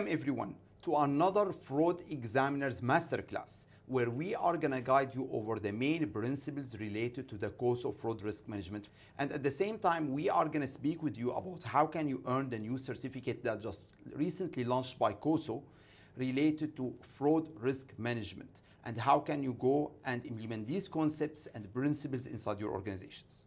Welcome everyone to another Fraud Examiner's Masterclass, where we are going to guide you over the main principles related to the COSO fraud risk management. And at the same time, we are going to speak with you about how can you earn the new certificate that just recently launched by COSO related to fraud risk management, and how can you go and implement these concepts and principles inside your organizations.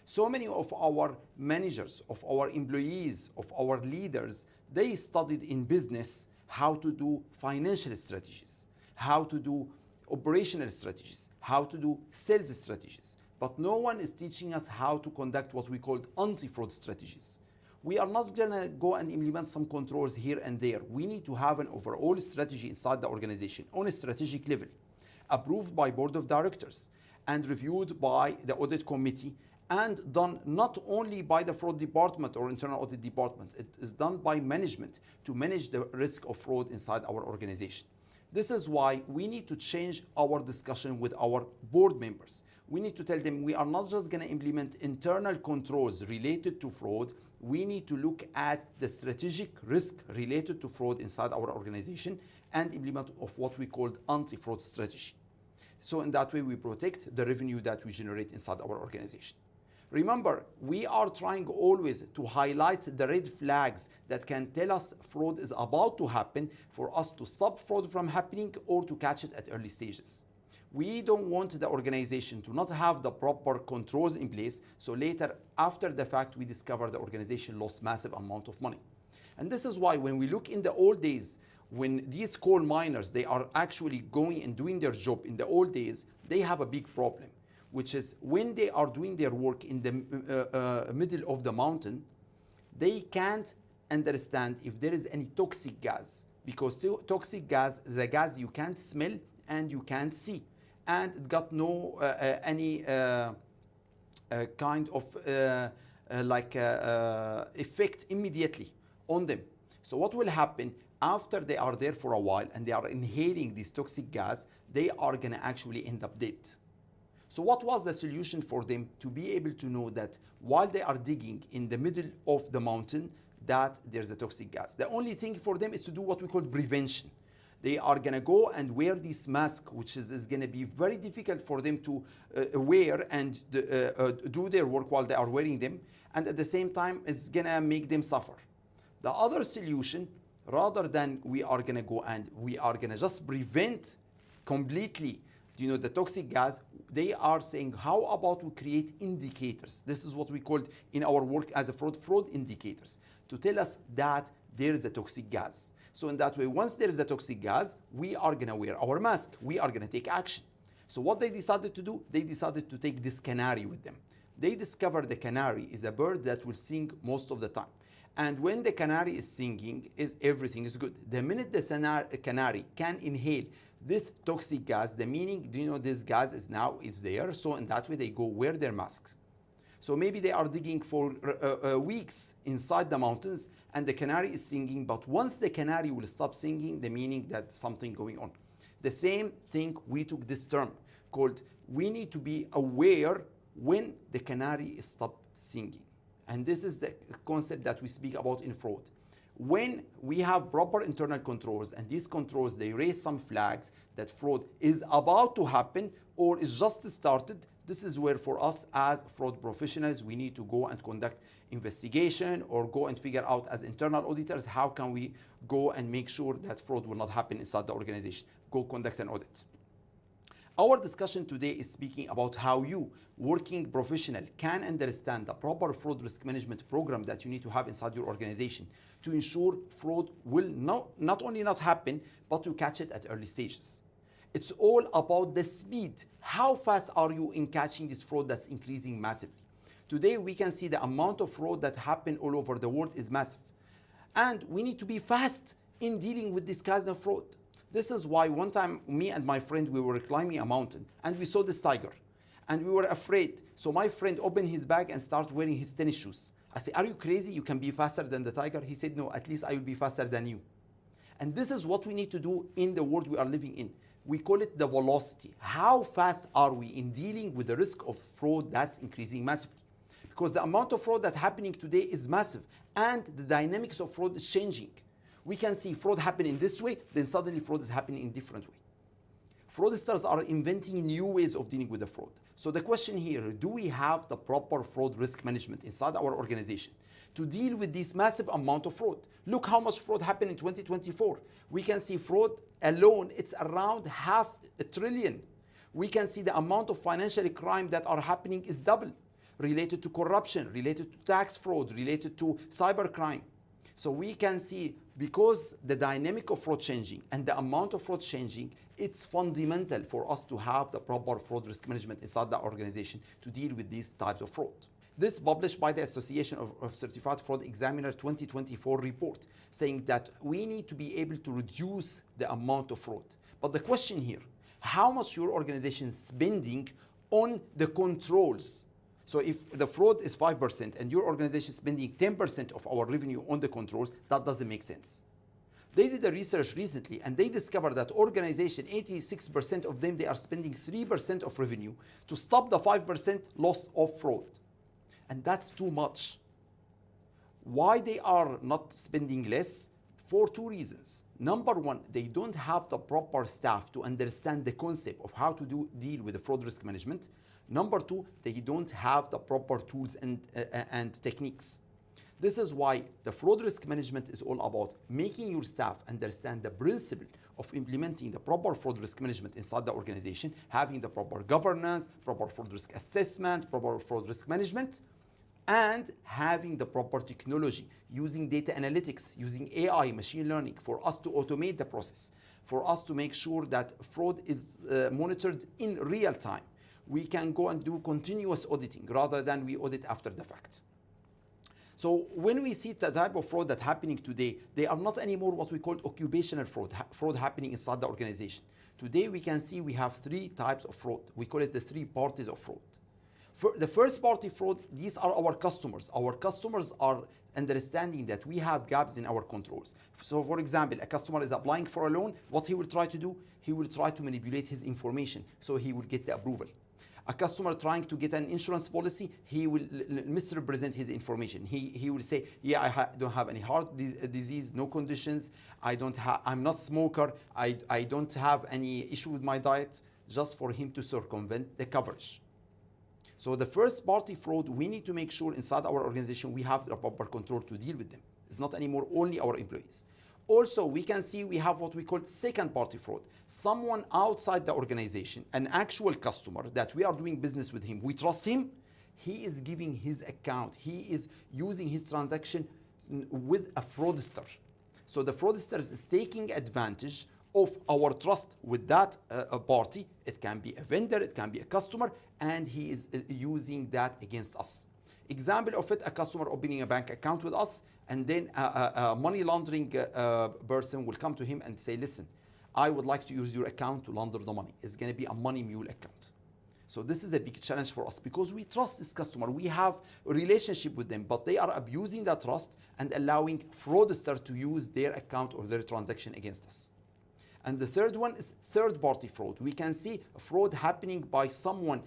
So many of our managers, of our employees, of our leaders, they studied in business how to do financial strategies, how to do operational strategies, how to do sales strategies. But no one is teaching us how to conduct what we call anti-fraud strategies. We are not gonna go and implement some controls here and there. We need to have an overall strategy inside the organization on a strategic level, approved by board of directors and reviewed by the audit committee, and done not only by the fraud department or internal audit department, it is done by management to manage the risk of fraud inside our organization. This is why we need to change our discussion with our board members. We need to tell them we are not just going to implement internal controls related to fraud. We need to look at the strategic risk related to fraud inside our organization and implement of what we call anti-fraud strategy. So in that way, we protect the revenue that we generate inside our organization. Remember, we are trying always to highlight the red flags that can tell us fraud is about to happen for us to stop fraud from happening or to catch it at early stages. We don't want the organization to not have the proper controls in place, so later, after the fact, we discover the organization lost massive amount of money. And this is why when we look in the old days, when these coal miners, they are actually going and doing their job in the old days, they have a big problem, which is when they are doing their work in the middle of the mountain, they can't understand if there is any toxic gas, because toxic gas is a gas you can't smell and you can't see, and it got no any kind of effect immediately on them. So what will happen after they are there for a while and they are inhaling this toxic gas, they are gonna actually end up dead. So what was the solution for them to be able to know that while they are digging in the middle of the mountain that there's a toxic gas? The only thing for them is to do what we call prevention. They are gonna go and wear this mask, which is gonna be very difficult for them to wear and do their work while they are wearing them, and at the same time it's gonna make them suffer. The other solution, rather than we are gonna go and we are gonna just prevent completely the toxic gas, they are saying, how about we create indicators? This is what we called in our work as a fraud indicators, to tell us that there is a toxic gas. So in that way, once there is a toxic gas, we are gonna wear our mask, we are gonna take action. So what they decided to do, they decided to take this canary with them. They discovered the canary is a bird that will sing most of the time. And when the canary is singing, everything is good. The minute the canary can inhale this toxic gas, the meaning, this gas is there, so in that way they go wear their masks. So maybe they are digging for weeks inside the mountains and the canary is singing, but once the canary will stop singing, the meaning that something going on. The same thing, we took this term called, we need to be aware when the canary stop singing. And this is the concept that we speak about in fraud. When we have proper internal controls and these controls, they raise some flags that fraud is about to happen or is just started, this is where for us as fraud professionals, we need to go and conduct investigation or go and figure out as internal auditors, how can we go and make sure that fraud will not happen inside the organization. Go conduct an audit. Our discussion today is speaking about how you, working professional, can understand the proper fraud risk management program that you need to have inside your organization to ensure fraud will not only not happen, but to catch it at early stages. It's all about the speed. How fast are you in catching this fraud that's increasing massively? Today, we can see the amount of fraud that happen all over the world is massive. And we need to be fast in dealing with this kind of fraud. This is why one time, me and my friend, we were climbing a mountain and we saw this tiger and we were afraid. So my friend opened his bag and started wearing his tennis shoes. I said, are you crazy? You can be faster than the tiger? He said, no, at least I will be faster than you. And this is what we need to do in the world we are living in. We call it the velocity. How fast are we in dealing with the risk of fraud that's increasing massively? Because the amount of fraud that's happening today is massive and the dynamics of fraud is changing. We can see fraud happen in this way, then suddenly fraud is happening in different way. Fraudsters are inventing new ways of dealing with the fraud. So the question here, do we have the proper fraud risk management inside our organization to deal with this massive amount of fraud? Look how much fraud happened in 2024. We can see fraud alone, it's around $500 billion. We can see the amount of financial crime that are happening is double, related to corruption, related to tax fraud, related to cybercrime. So we can see, because the dynamic of fraud changing and the amount of fraud changing, it's fundamental for us to have the proper fraud risk management inside the organization to deal with these types of fraud. This published by the Association of Certified Fraud Examiner 2024 report, saying that we need to be able to reduce the amount of fraud. But the question here, how much your organization is spending on the controls? So if the fraud is 5% and your organization is spending 10% of our revenue on the controls, that doesn't make sense. They did a research recently and they discovered that organization, 86% of them, they are spending 3% of revenue to stop the 5% loss of fraud. And that's too much. Why they are not spending less? For two reasons. Number one, they don't have the proper staff to understand the concept of how to deal with the fraud risk management. Number two, they don't have the proper tools and techniques. This is why the fraud risk management is all about making your staff understand the principle of implementing the proper fraud risk management inside the organization, having the proper governance, proper fraud risk assessment, proper fraud risk management, and having the proper technology, using data analytics, using AI, machine learning, for us to automate the process, for us to make sure that fraud is monitored in real time. We can go and do continuous auditing rather than we audit after the fact. So when we see the type of fraud that's happening today, they are not anymore what we call occupational fraud happening inside the organization. Today we can see we have three types of fraud. We call it the three parties of fraud. For the first party fraud, these are our customers. Our customers are understanding that we have gaps in our controls. So for example, a customer is applying for a loan. What he will try to do, he will try to manipulate his information so he will get the approval. A customer trying to get an insurance policy, he will misrepresent his information. He will say, yeah, I don't have any heart disease, no conditions, I'm not a smoker, I don't have any issue with my diet, just for him to circumvent the coverage. So the first party fraud, we need to make sure inside our organization we have the proper control to deal with them. It's not anymore only our employees. Also, we can see we have what we call second party fraud. Someone outside the organization, an actual customer that we are doing business with him, we trust him, he is giving his account, he is using his transaction with a fraudster. So the fraudster is taking advantage of our trust with that party. It can be a vendor, it can be a customer, and he is using that against us. Example of it, a customer opening a bank account with us, and then a money laundering person will come to him and say, listen, I would like to use your account to launder the money. It's going to be a money mule account. So this is a big challenge for us because we trust this customer. We have a relationship with them, but they are abusing that trust and allowing fraudsters to use their account or their transaction against us. And the third one is third-party fraud. We can see fraud happening by someone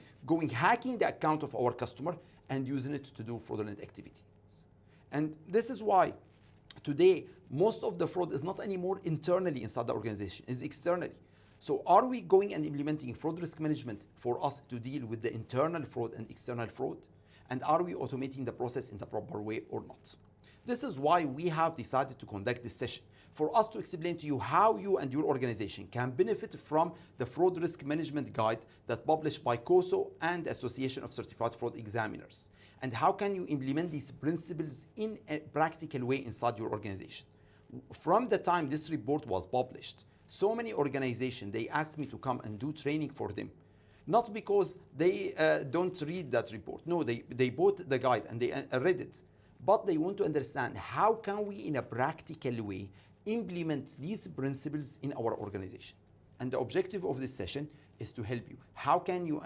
hacking the account of our customer and using it to do fraudulent activities. And this is why today most of the fraud is not anymore internally inside the organization, it's externally. So are we going and implementing fraud risk management for us to deal with the internal fraud and external fraud? And are we automating the process in the proper way or not? This is why we have decided to conduct this session, for us to explain to you how you and your organization can benefit from the fraud risk management guide that published by COSO and the Association of Certified Fraud Examiners. And how can you implement these principles in a practical way inside your organization. From the time this report was published, so many organizations, they asked me to come and do training for them. Not because they don't read that report. No, they bought the guide and they read it. But they want to understand how can we in a practical way implement these principles in our organization. And the objective of this session is to help you. How can you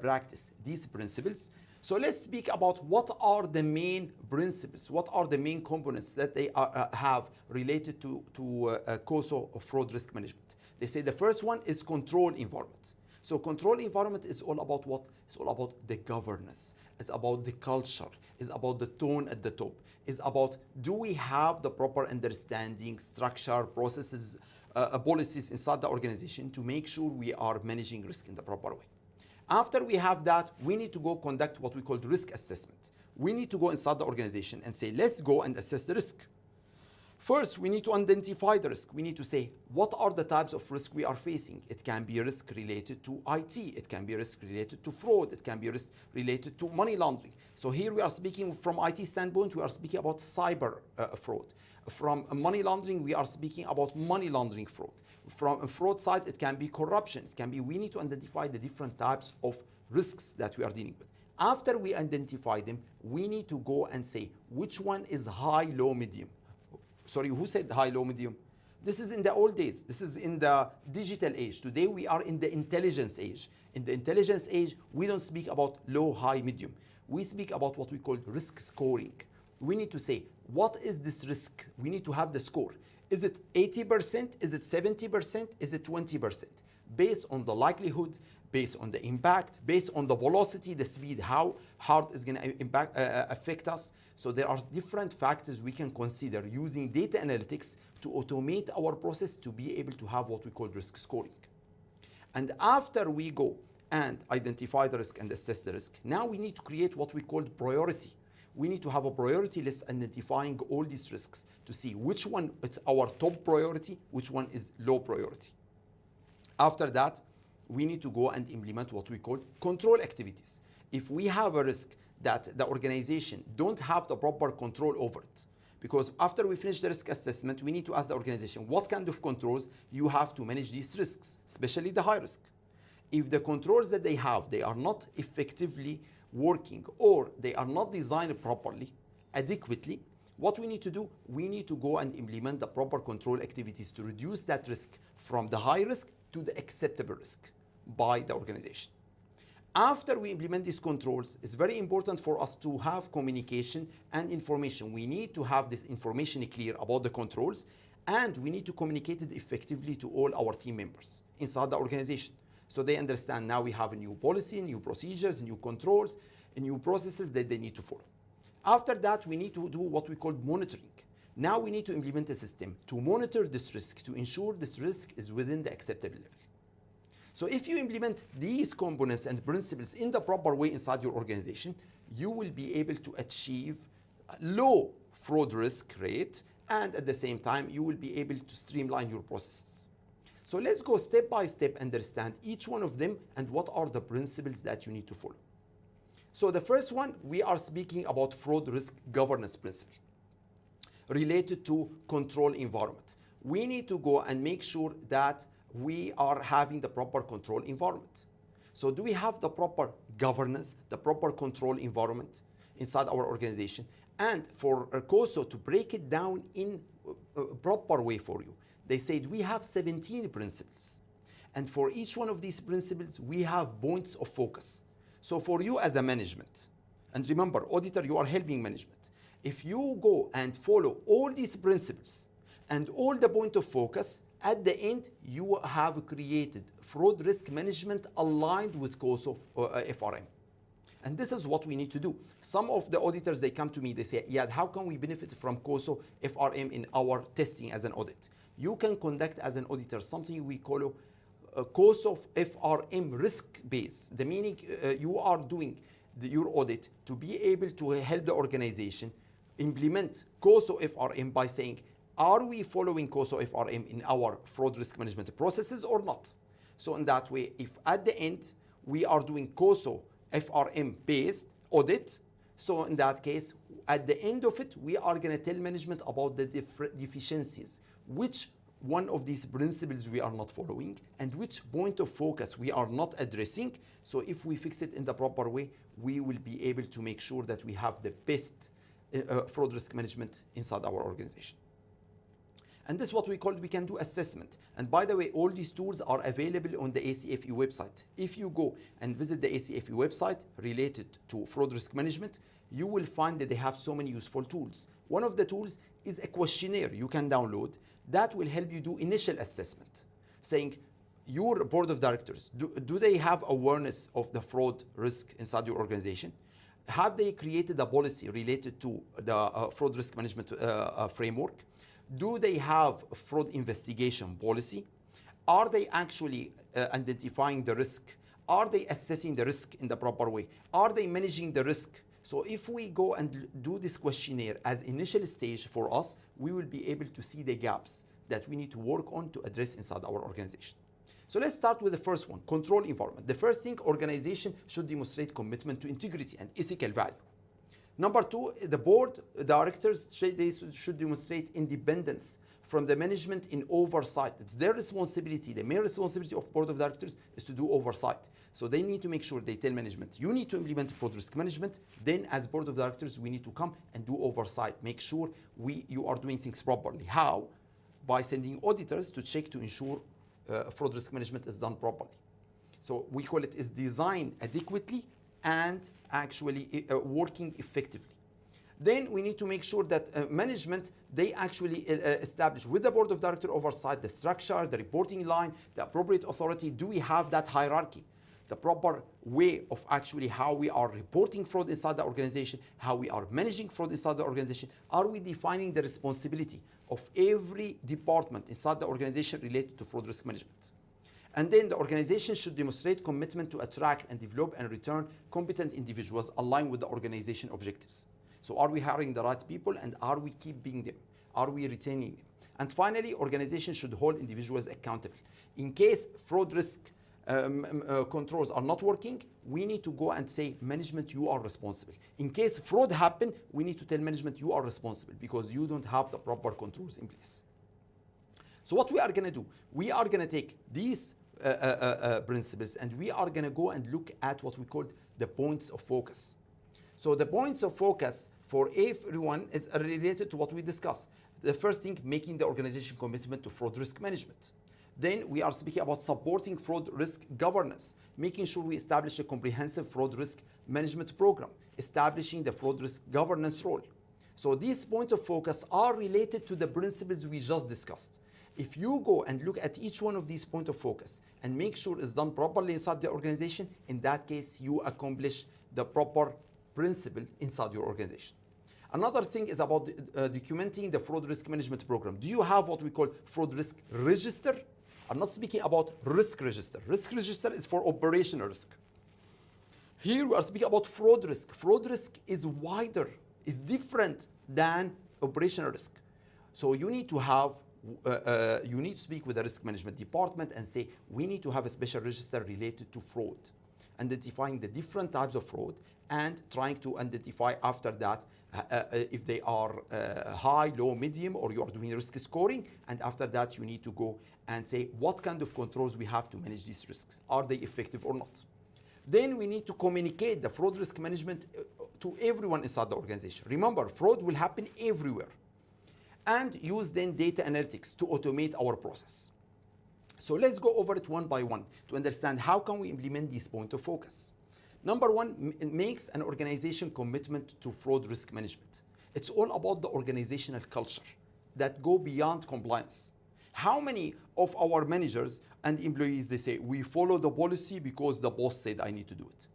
practice these principles? So let's speak about what are the main principles, what are the main components that they have related to COSO fraud risk management. They say the first one is control environment. So control environment is all about what? It's all about the governance. It's about the culture. It's about the tone at the top. It's about, do we have the proper understanding, structure, processes, policies inside the organization to make sure we are managing risk in the proper way. After we have that, we need to go conduct what we call risk assessment. We need to go inside the organization and say, let's go and assess the risk. First, we need to identify the risk. We need to say, what are the types of risk we are facing? It can be risk related to IT. It can be risk related to fraud. It can be risk related to money laundering. So here we are speaking from IT standpoint, we are speaking about cyber fraud. From money laundering, we are speaking about money laundering fraud. From a fraud side, it can be corruption. It can be, we need to identify the different types of risks that we are dealing with. After we identify them, we need to go and say, which one is high, low, medium? Sorry, who said high, low, medium? This is in the old days. This is in the digital age. Today we are in the intelligence age. In the intelligence age, we don't speak about low, high, medium. We speak about what we call risk scoring. We need to say, what is this risk? We need to have the score. Is it 80%? Is it 70%? Is it 20%? Based on the likelihood, based on the impact, based on the velocity, the speed, how hard is going to affect us. So there are different factors we can consider using data analytics to automate our process to be able to have what we call risk scoring. And after we go and identify the risk and assess the risk, now we need to create what we call priority. We need to have a priority list identifying all these risks to see which one is our top priority, which one is low priority. After that, we need to go and implement what we call control activities. If we have a risk that the organization don't have the proper control over it, because after we finish the risk assessment, we need to ask the organization what kind of controls you have to manage these risks, especially the high risk. If the controls that they have, they are not effectively working or they are not designed properly, adequately, what we need to do, we need to go and implement the proper control activities to reduce that risk from the high risk to the acceptable risk by the organization. After we implement these controls, it's very important for us to have communication and information. We need to have this information clear about the controls, and we need to communicate it effectively to all our team members inside the organization. So they understand now we have a new policy, new procedures, new controls, new processes that they need to follow. After that, we need to do what we call monitoring. Now we need to implement a system to monitor this risk, to ensure this risk is within the acceptable level. So if you implement these components and principles in the proper way inside your organization, you will be able to achieve a low fraud risk rate, and at the same time, you will be able to streamline your processes. So let's go step by step, understand each one of them and what are the principles that you need to follow. So the first one, we are speaking about fraud risk governance principle related to control environment. We need to go and make sure that we are having the proper control environment. So do we have the proper governance, the proper control environment inside our organization? And for COSO to break it down in a proper way for you, they said we have 17 principles. And for each one of these principles, we have points of focus. So for you as a management, and remember, auditor, you are helping management. If you go and follow all these principles and all the point of focus, at the end, you have created fraud risk management aligned with COSO FRM. And this is what we need to do. Some of the auditors, they come to me, they say, yeah, how can we benefit from COSO FRM in our testing as an audit? You can conduct as an auditor something we call a COSO FRM risk base. The meaning you are doing your audit to be able to help the organization implement COSO FRM by saying, are we following COSO FRM in our fraud risk management processes or not? So in that way, if at the end we are doing COSO FRM based audit, so in that case, at the end of it, we are going to tell management about the deficiencies, which one of these principles we are not following and which point of focus we are not addressing. So if we fix it in the proper way, we will be able to make sure that we have the best fraud risk management inside our organization. And this is what we can do assessment. And by the way, all these tools are available on the ACFE website. If you go and visit the ACFE website related to fraud risk management, you will find that they have so many useful tools. One of the tools is a questionnaire you can download that will help you do initial assessment, saying, your board of directors, do they have awareness of the fraud risk inside your organization? Have they created a policy related to the fraud risk management framework? Do they have a fraud investigation policy? Are they actually identifying the risk? Are they assessing the risk in the proper way? Are they managing the risk? So if we go and do this questionnaire as initial stage for us, we will be able to see the gaps that we need to work on to address inside our organization. So let's start with the first one, control environment. The first thing, organization should demonstrate commitment to integrity and ethical value. Number two, the board directors should demonstrate independence from the management in oversight. It's their responsibility. The main responsibility of board of directors is to do oversight. So they need to make sure they tell management, you need to implement fraud risk management. Then as board of directors, we need to come and do oversight. Make sure you are doing things properly. How? By sending auditors to check to ensure fraud risk management is done properly. So we call it is designed adequately and actually working effectively. Then we need to make sure that management, they actually establish with the board of director oversight the structure, the reporting line, the appropriate authority. Do we have that hierarchy? The proper way of actually how we are reporting fraud inside the organization, how we are managing fraud inside the organization. Are we defining the responsibility of every department inside the organization related to fraud risk management? And then the organization should demonstrate commitment to attract and develop and return competent individuals aligned with the organization objectives. So are we hiring the right people, and are we keeping them? Are we retaining them? And finally, organizations should hold individuals accountable. In case fraud risk controls are not working, we need to go and say, management, you are responsible. In case fraud happen, we need to tell management, you are responsible because you don't have the proper controls in place. So what we are going to do, we are going to take these principles and we are going to go and look at what we call the points of focus. So the points of focus for everyone is related to what we discussed. The first thing, making the organization commitment to fraud risk management. Then we are speaking about supporting fraud risk governance, making sure we establish a comprehensive fraud risk management program, establishing the fraud risk governance role. So these points of focus are related to the principles we just discussed. If you go and look at each one of these points of focus and make sure it's done properly inside the organization, in that case, you accomplish the proper principle inside your organization. Another thing is about documenting the fraud risk management program. Do you have what we call fraud risk register? I'm not speaking about risk register. Risk register is for operational risk. Here we are speaking about fraud risk. Fraud risk is wider, is different than operational risk. So you need to have, you need to speak with the risk management department and say, we need to have a special register related to fraud, identifying the different types of fraud and trying to identify after that if they are high, low, medium, or you are doing risk scoring. And after that, you need to go and say what kind of controls we have to manage these risks. Are they effective or not? Then we need to communicate the fraud risk management to everyone inside the organization. Remember, fraud will happen everywhere. And use then data analytics to automate our process. So let's go over it one by one to understand how can we implement these points of focus. Number one, it makes an organization commitment to fraud risk management. It's all about the organizational culture that go beyond compliance. How many of our managers and employees, they say, we follow the policy because the boss said I need to do it.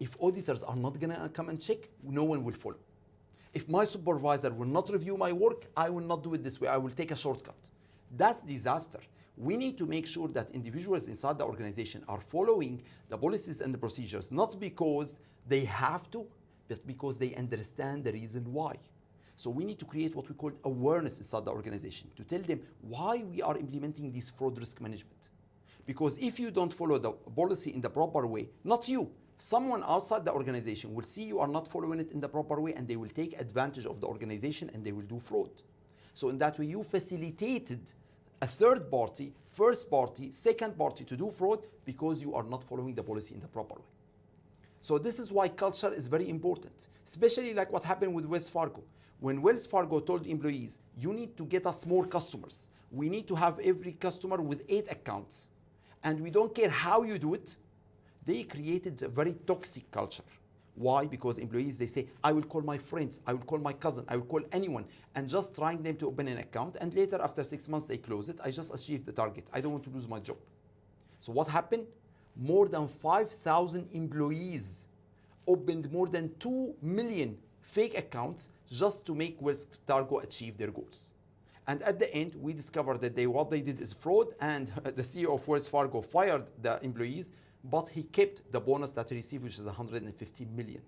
If auditors are not gonna come and check, no one will follow. If my supervisor will not review my work, I will not do it this way. I will take a shortcut. That's disaster. We need to make sure that individuals inside the organization are following the policies and the procedures, not because they have to, but because they understand the reason why. So we need to create what we call awareness inside the organization to tell them why we are implementing this fraud risk management. Because if you don't follow the policy in the proper way, not you, someone outside the organization will see you are not following it in the proper way and they will take advantage of the organization and they will do fraud. So in that way, you facilitated a third party, first party, second party to do fraud because you are not following the policy in the proper way. So this is why culture is very important, especially like what happened with Wells Fargo. When Wells Fargo told employees, you need to get us more customers. We need to have every customer with 8 accounts. And we don't care how you do it. They created a very toxic culture. Why? Because employees, they say, I will call my friends, I will call my cousin, I will call anyone, and just trying them to open an account. And later, after 6 months, they close it. I just achieved the target. I don't want to lose my job. So what happened? More than 5,000 employees opened more than 2 million fake accounts just to make Wells Fargo achieve their goals. And at the end, we discovered that what they did is fraud, and the CEO of Wells Fargo fired the employees, but he kept the bonus that he received, which is 150 million.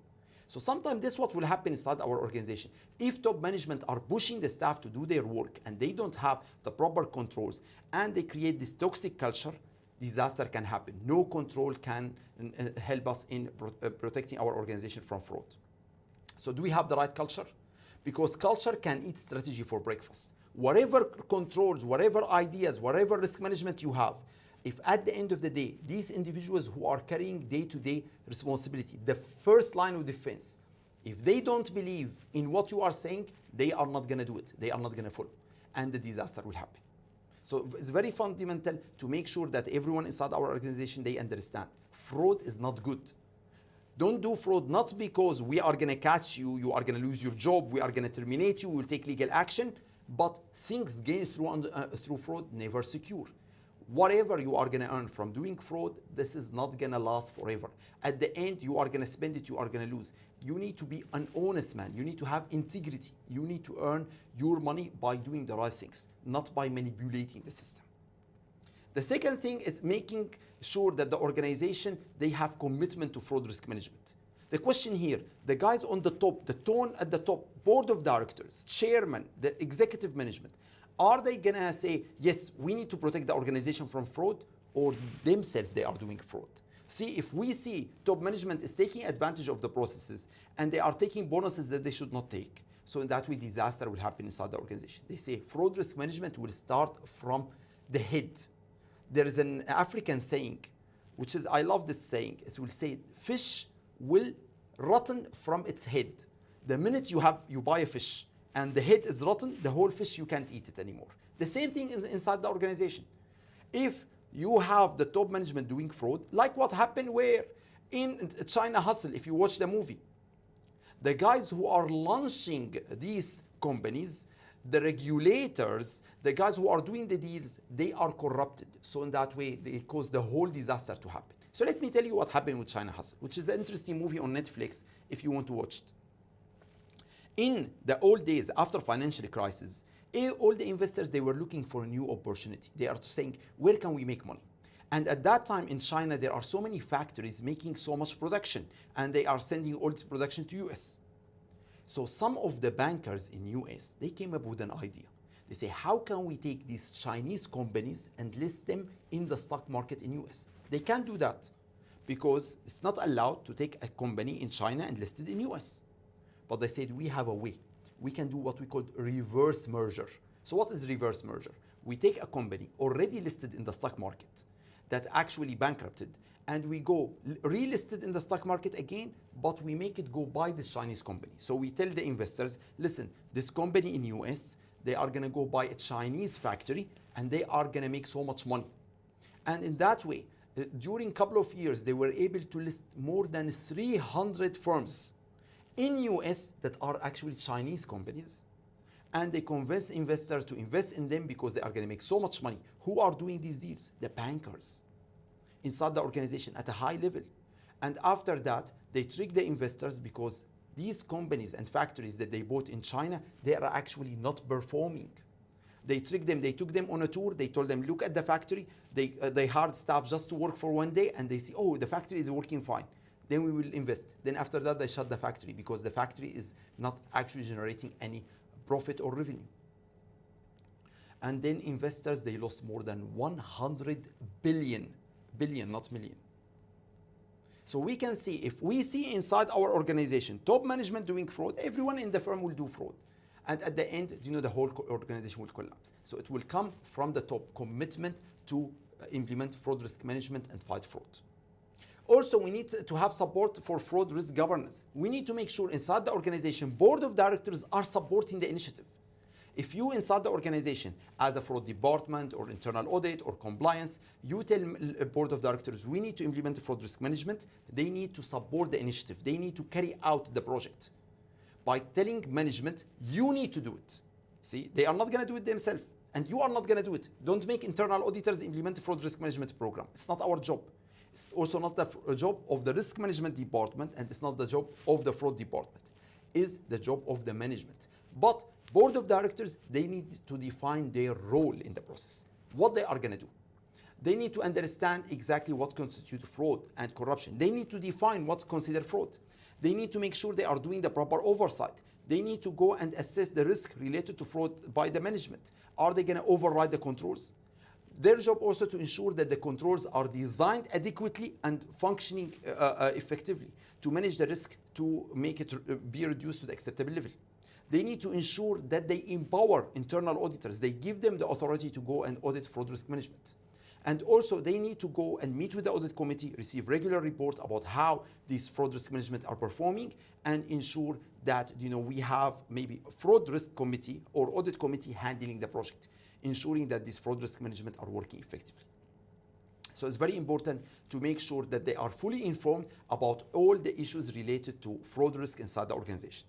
So sometimes this is what will happen inside our organization. If top management are pushing the staff to do their work and they don't have the proper controls and they create this toxic culture, disaster can happen. No control can help us in protecting our organization from fraud. So do we have the right culture? Because culture can eat strategy for breakfast. Whatever controls, whatever ideas, whatever risk management you have, if at the end of the day, these individuals who are carrying day-to-day responsibility, the first line of defense, if they don't believe in what you are saying, they are not going to do it. They are not going to follow. And the disaster will happen. So it's very fundamental to make sure that everyone inside our organization, they understand fraud is not good. Don't do fraud not because we are going to catch you, you are going to lose your job, we are going to terminate you, we will take legal action, but things gained through fraud never secure. Whatever you are going to earn from doing fraud, this is not going to last forever. At the end, you are going to spend it, you are going to lose. You need to be an honest man. You need to have integrity. You need to earn your money by doing the right things, not by manipulating the system. The second thing is making sure that the organization, they have commitment to fraud risk management. The question here, the guys on the top, the tone at the top, board of directors, chairman, the executive management, are they gonna say, yes, we need to protect the organization from fraud, or themselves they are doing fraud? See, if we see top management is taking advantage of the processes and they are taking bonuses that they should not take, so in that way disaster will happen inside the organization. They say fraud risk management will start from the head. There is an African saying, which is, I love this saying, it will say, fish will rotten from its head. The minute you buy a fish, and the head is rotten, the whole fish, you can't eat it anymore. The same thing is inside the organization. If you have the top management doing fraud, like what happened where in China Hustle, if you watch the movie, the guys who are launching these companies, the regulators, the guys who are doing the deals, they are corrupted. So in that way, they cause the whole disaster to happen. So let me tell you what happened with China Hustle, which is an interesting movie on Netflix if you want to watch it. In the old days, after financial crisis, all the investors, they were looking for a new opportunity. They are saying, where can we make money? And at that time in China, there are so many factories making so much production, and they are sending all this production to US. So some of the bankers in US, they came up with an idea. They say, how can we take these Chinese companies and list them in the stock market in US? They can't do that because it's not allowed to take a company in China and list it in US. But they said, we have a way. We can do what we call reverse merger. So what is reverse merger? We take a company already listed in the stock market that actually bankrupted, and we go relisted in the stock market again, but we make it go buy this Chinese company. So we tell the investors, listen, this company in US, they are going to go buy a Chinese factory, and they are going to make so much money. And in that way, during a couple of years, they were able to list more than 300 firms in US that are actually Chinese companies, and they convince investors to invest in them because they are going to make so much money. Who are doing these deals? The bankers inside the organization at a high level. And after that, they trick the investors because these companies and factories that they bought in China, they are actually not performing. They tricked them, they took them on a tour, they told them, look at the factory, they hired staff just to work for one day, and they see, oh, the factory is working fine. Then we will invest. Then after that, they shut the factory because the factory is not actually generating any profit or revenue. And then investors, they lost more than 100 billion, not million. So we can see, if we see inside our organization, top management doing fraud, everyone in the firm will do fraud. And at the end, the whole organization will collapse. So it will come from the top, commitment to implement fraud risk management and fight fraud. Also, we need to have support for fraud risk governance. We need to make sure inside the organization, board of directors are supporting the initiative. If you inside the organization, as a fraud department or internal audit or compliance, you tell board of directors, we need to implement fraud risk management, they need to support the initiative. They need to carry out the project. By telling management, you need to do it. See, they are not going to do it themselves. and you are not going to do it. Don't make internal auditors implement a fraud risk management program. It's not our job. It's also not the job of the risk management department, and it's not the job of the fraud department. It's the job of the management. But board of directors, they need to define their role in the process, what they are going to do. They need to understand exactly what constitutes fraud and corruption. They need to define what's considered fraud. They need to make sure they are doing the proper oversight. They need to go and assess the risk related to fraud by the management. Are they going to override the controls? Their job also to ensure that the controls are designed adequately and functioning effectively to manage the risk to make it be reduced to the acceptable level. They need to ensure that they empower internal auditors. They give them the authority to go and audit fraud risk management. And also they need to go and meet with the audit committee, receive regular reports about how these fraud risk management are performing, and ensure that we have maybe a fraud risk committee or audit committee handling the project, ensuring that these fraud risk management are working effectively. So it's very important to make sure that they are fully informed about all the issues related to fraud risk inside the organization.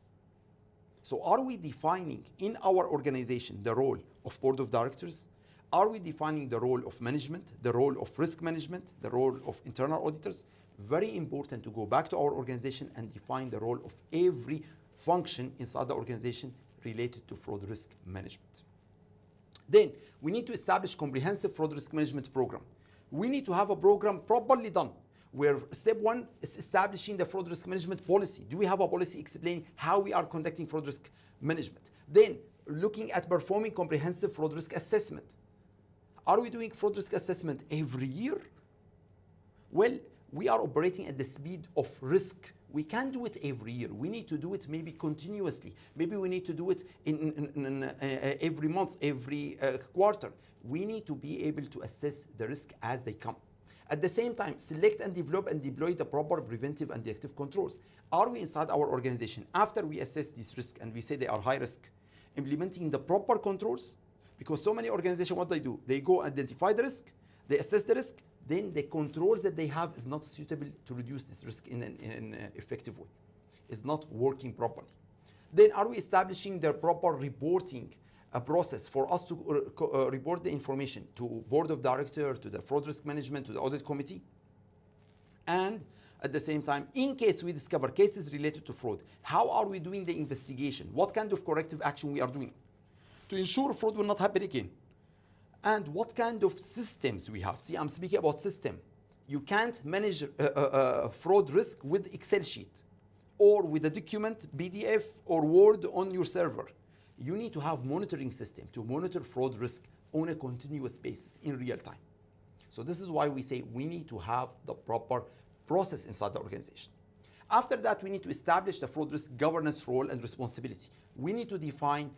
So are we defining in our organization the role of board of directors? Are we defining the role of management, the role of risk management, the role of internal auditors? Very important to go back to our organization and define the role of every function inside the organization related to fraud risk management. Then we need to establish comprehensive fraud risk management program. We need to have a program properly done, where step one is establishing the fraud risk management policy. Do we have a policy explaining how we are conducting fraud risk management? Then looking at performing comprehensive fraud risk assessment. Are we doing fraud risk assessment every year? Well, we are operating at the speed of risk. We can't do it every year. We need to do it maybe continuously. Maybe we need to do it in every month, every quarter. We need to be able to assess the risk as they come. At the same time, select and develop and deploy the proper preventive and reactive controls. Are we inside our organization, after we assess this risk and we say they are high risk, implementing the proper controls? Because so many organizations, what they do, they go identify the risk, they assess the risk, then the controls that they have is not suitable to reduce this risk in an effective way. It's not working properly. Then are we establishing the proper reporting process for us to report the information to board of directors, to the fraud risk management, to the audit committee? And at the same time, in case we discover cases related to fraud, how are we doing the investigation? What kind of corrective action we are doing to ensure fraud will not happen again? And what kind of systems we have? See, I'm speaking about system. You can't manage fraud risk with Excel sheet or with a document, PDF or Word on your server. You need to have monitoring system to monitor fraud risk on a continuous basis in real time. So this is why we say we need to have the proper process inside the organization. After that, we need to establish the fraud risk governance role and responsibility. We need to define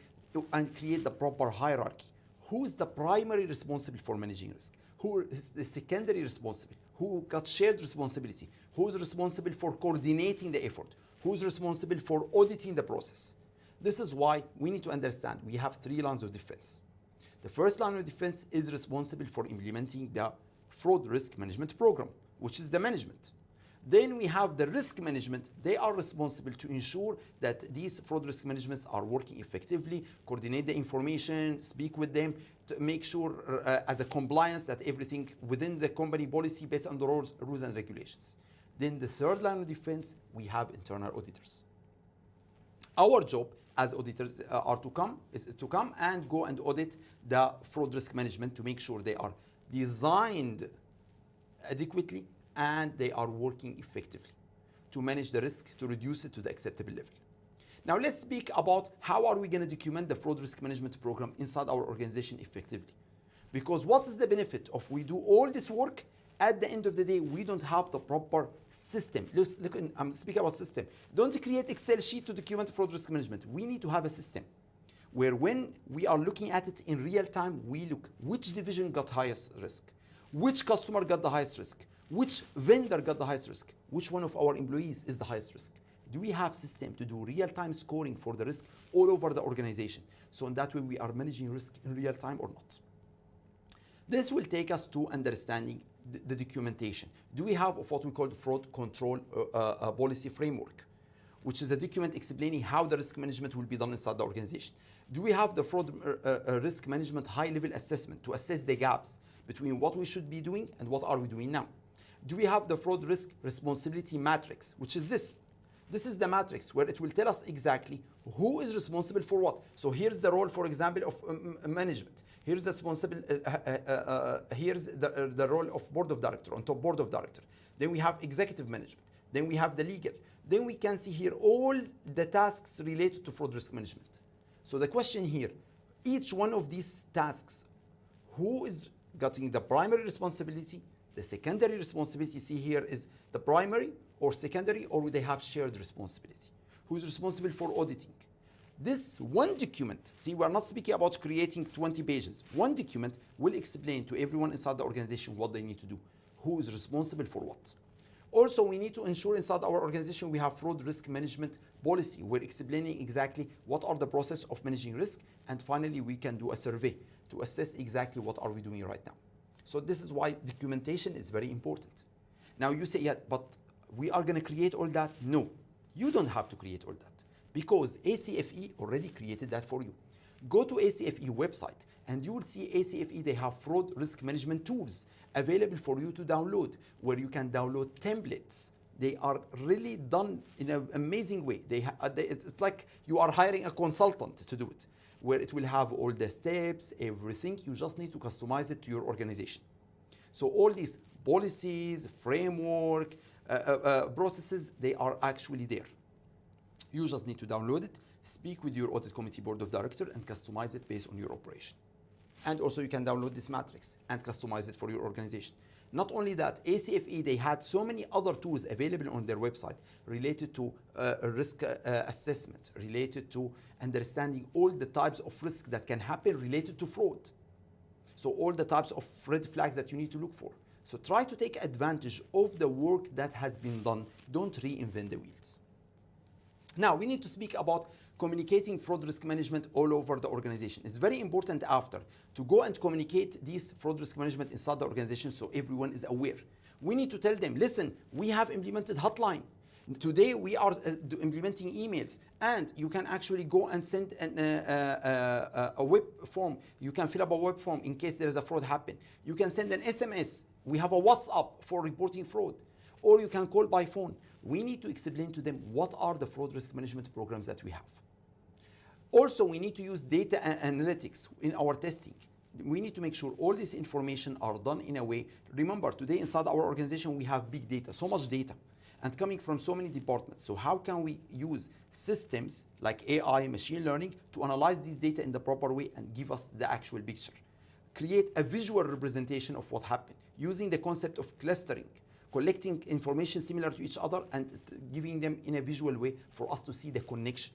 and create the proper hierarchy. Who is the primary responsible for managing risk? Who is the secondary responsible? Who got shared responsibility? Who is responsible for coordinating the effort? Who is responsible for auditing the process? This is why we need to understand we have 3 lines of defense. The first line of defense is responsible for implementing the fraud risk management program, which is the management. Then we have the risk management. They are responsible to ensure that these fraud risk managements are working effectively, coordinate the information, speak with them, to make sure as a compliance that everything within the company policy based on the rules and regulations. Then the third line of defense, we have internal auditors. Our job as auditors is to come and go and audit the fraud risk management to make sure they are designed adequately and they are working effectively to manage the risk, to reduce it to the acceptable level. Now let's speak about how are we going to document the fraud risk management program inside our organization effectively. Because what is the benefit of we do all this work, at the end of the day, we don't have the proper system. Look, I'm speaking about system. Don't create Excel sheet to document fraud risk management. We need to have a system where when we are looking at it in real time, we look which division got highest risk, which customer got the highest risk, which vendor got the highest risk, which one of our employees is the highest risk. Do we have system to do real-time scoring for the risk all over the organization? So in that way, we are managing risk in real time or not? This will take us to understanding the documentation. Do we have what we call the fraud control policy framework? which is a document explaining how the risk management will be done inside the organization. Do we have the fraud risk management high-level assessment to assess the gaps between what we should be doing and what are we doing now? Do we have the fraud risk responsibility matrix, which is this? This is the matrix where it will tell us exactly who is responsible for what. So here's the role, for example, of management. Here's the responsible. Here's the role of board of director, on top board of director. Then we have executive management. Then we have the legal. Then we can see here all the tasks related to fraud risk management. So the question here, each one of these tasks, who is getting the primary responsibility? The secondary responsibility, see here, is the primary or secondary, or would they have shared responsibility? Who's responsible for auditing? This one document, see, we're not speaking about creating 20 pages. One document will explain to everyone inside the organization what they need to do, who is responsible for what. Also, we need to ensure inside our organization we have fraud risk management policy. We're explaining exactly what are the process of managing risk, and finally we can do a survey to assess exactly what are we doing right now. So this is why documentation is very important. Now you say, yeah, but we are going to create all that. No, you don't have to create all that because ACFE already created that for you. Go to ACFE website and you will see ACFE, they have fraud risk management tools available for you to download, where you can download templates. They are really done in an amazing way. It's like you are hiring a consultant to do it, where it will have all the steps, everything. You just need to customize it to your organization. So all these policies, framework, processes, they are actually there. You just need to download it, speak with your audit committee board of director, and customize it based on your operation. And also you can download this matrix and customize it for your organization. Not only that, ACFE, they had so many other tools available on their website related to risk assessment, related to understanding all the types of risk that can happen related to fraud. So all the types of red flags that you need to look for. So try to take advantage of the work that has been done. Don't reinvent the wheels. Now, we need to speak about communicating fraud risk management all over the organization. It's very important after to go and communicate this fraud risk management inside the organization so everyone is aware. We need to tell them, listen, we have implemented hotline. Today we are implementing emails, and you can actually go and send a web form. You can fill up a web form in case there is a fraud happen. You can send an SMS. We have a WhatsApp for reporting fraud, or you can call by phone. We need to explain to them what are the fraud risk management programs that we have. Also, we need to use data analytics in our testing. We need to make sure all this information are done in a way. Remember, today inside our organization, we have big data, so much data, and coming from so many departments. So how can we use systems like AI, machine learning, to analyze this data in the proper way and give us the actual picture? Create a visual representation of what happened using the concept of clustering, collecting information similar to each other and giving them in a visual way for us to see the connection.